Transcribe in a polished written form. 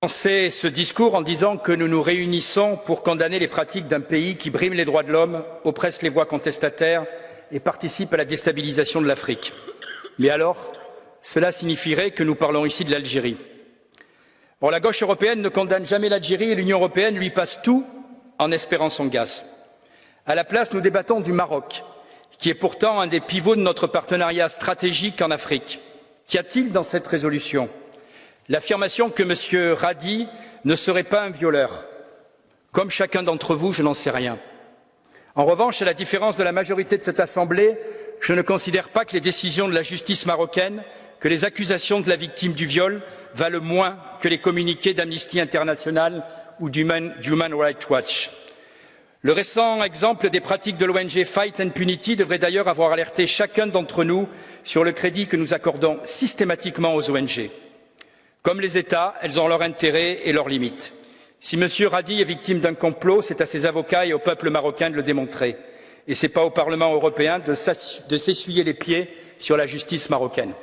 Commencer ce discours en disant que nous nous réunissons pour condamner les pratiques d'un pays qui brime les droits de l'homme, oppresse les voix contestataires et participe à la déstabilisation de l'Afrique. Mais alors, cela signifierait que nous parlons ici de l'Algérie. Or, la gauche européenne ne condamne jamais l'Algérie et l'Union européenne lui passe tout en espérant son gaz. À la place, nous débattons du Maroc, qui est pourtant un des pivots de notre partenariat stratégique en Afrique. Qu'y a-t-il dans cette résolution? L'affirmation que M. Radi ne serait pas un violeur. Comme chacun d'entre vous, je n'en sais rien. En revanche, à la différence de la majorité de cette Assemblée, je ne considère pas que les décisions de la justice marocaine, que les accusations de la victime du viol valent moins que les communiqués d'Amnesty International ou d'Human Rights Watch. Le récent exemple des pratiques de l'ONG Fight Impunity devrait d'ailleurs avoir alerté chacun d'entre nous sur le crédit que nous accordons systématiquement aux ONG. Comme les États, elles ont leurs intérêts et leurs limites. Si M. Radi est victime d'un complot, c'est à ses avocats et au peuple marocain de le démontrer. Et ce n'est pas au Parlement européen de s'essuyer les pieds sur la justice marocaine.